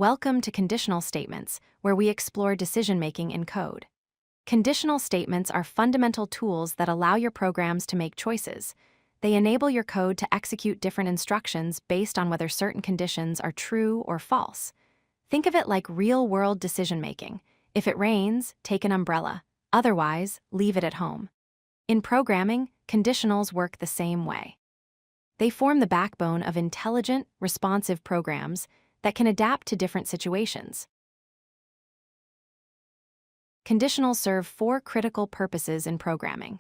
Welcome to Conditional Statements, where we explore decision-making in code. Conditional statements are fundamental tools that allow your programs to make choices. They enable your code to execute different instructions based on whether certain conditions are true or false. Think of it like real-world decision-making. If it rains, take an umbrella. Otherwise, leave it at home. In programming, conditionals work the same way. They form the backbone of intelligent, responsive programs that can adapt to different situations. Conditionals serve four critical purposes in programming.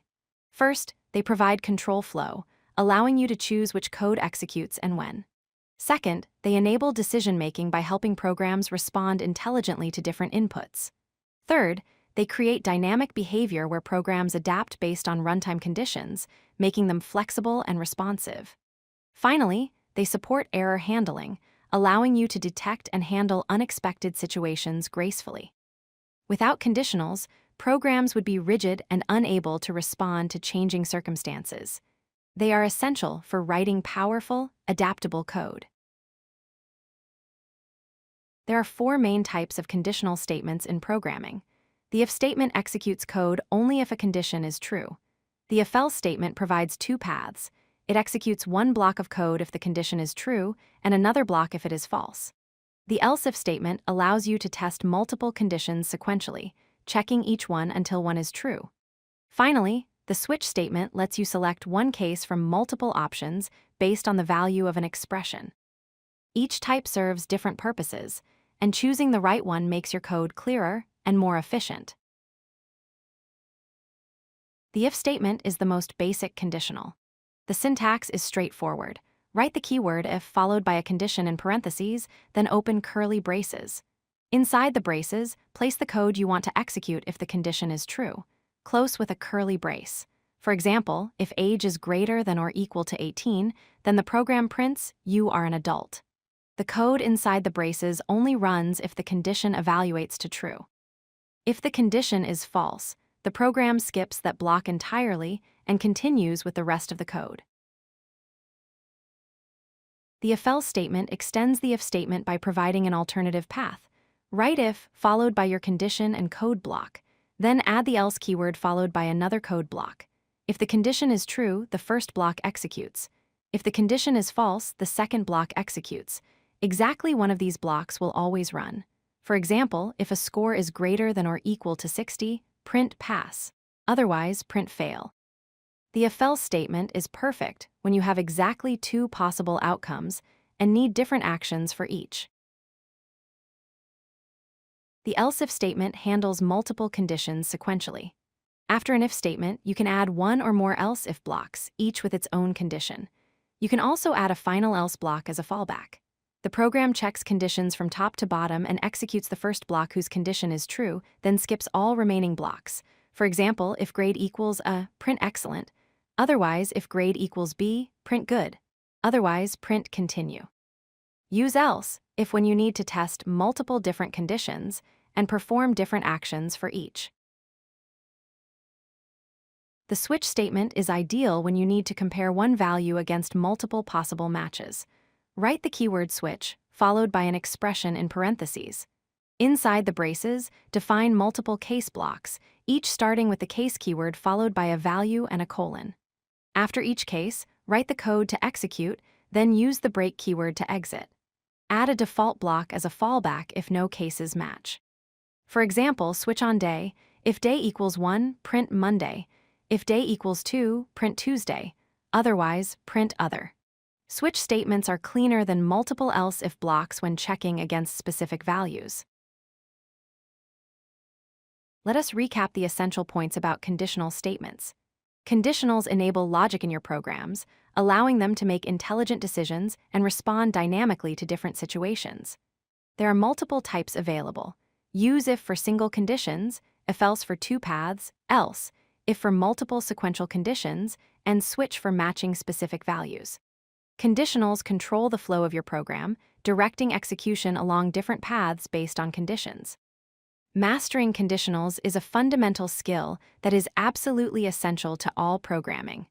First, they provide control flow, allowing you to choose which code executes and when. Second, they enable decision-making by helping programs respond intelligently to different inputs. Third, they create dynamic behavior where programs adapt based on runtime conditions, making them flexible and responsive. Finally, they support error handling, allowing you to detect and handle unexpected situations gracefully. Without conditionals, programs would be rigid and unable to respond to changing circumstances. They are essential for writing powerful, adaptable code. There are four main types of conditional statements in programming. The if statement executes code only if a condition is true. The if else statement provides two paths. It executes one block of code if the condition is true and another block if it is false. The else if statement allows you to test multiple conditions sequentially, checking each one until one is true. Finally, the switch statement lets you select one case from multiple options based on the value of an expression. Each type serves different purposes, and choosing the right one makes your code clearer and more efficient. The if statement is the most basic conditional. The syntax is straightforward. Write the keyword if followed by a condition in parentheses, then open curly braces. Inside the braces, place the code you want to execute if the condition is true, close with a curly brace. For example, if age is greater than or equal to 18, then the program prints, "You are an adult." The code inside the braces only runs if the condition evaluates to true. If the condition is false, the program skips that block entirely and continues with the rest of the code. The if else statement extends the if statement by providing an alternative path. Write if followed by your condition and code block, then add the else keyword followed by another code block. If the condition is true, the first block executes. If the condition is false, the second block executes. Exactly one of these blocks will always run. For example, if a score is greater than or equal to 60, print pass. Otherwise, print fail. The if else statement is perfect when you have exactly two possible outcomes and need different actions for each. The else if statement handles multiple conditions sequentially. After an if statement, you can add one or more else if blocks, each with its own condition. You can also add a final else block as a fallback. The program checks conditions from top to bottom and executes the first block whose condition is true, then skips all remaining blocks. For example, if grade equals A, print excellent. Otherwise, if grade equals B, print good. Otherwise, print continue. Use else if when you need to test multiple different conditions and perform different actions for each. The switch statement is ideal when you need to compare one value against multiple possible matches. Write the keyword switch, followed by an expression in parentheses. Inside the braces, define multiple case blocks, each starting with the case keyword followed by a value and a colon. After each case, write the code to execute, then use the break keyword to exit. Add a default block as a fallback if no cases match. For example, switch on day. If day equals 1, print Monday. If day equals 2, print Tuesday. Otherwise, print other. Switch statements are cleaner than multiple else if blocks when checking against specific values. Let us recap the essential points about conditional statements. Conditionals enable logic in your programs, allowing them to make intelligent decisions and respond dynamically to different situations. There are multiple types available. Use if for single conditions, if else for two paths, else, if for multiple sequential conditions, and switch for matching specific values. Conditionals control the flow of your program, directing execution along different paths based on conditions. Mastering conditionals is a fundamental skill that is absolutely essential to all programming.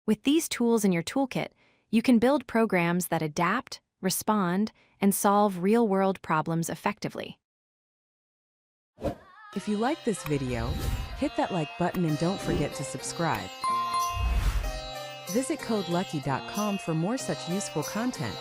With these tools in your toolkit, you can build programs that adapt, respond, and solve real-world problems effectively. If you like this video, hit that like button and don't forget to subscribe. Visit codelucky.com for more such useful content.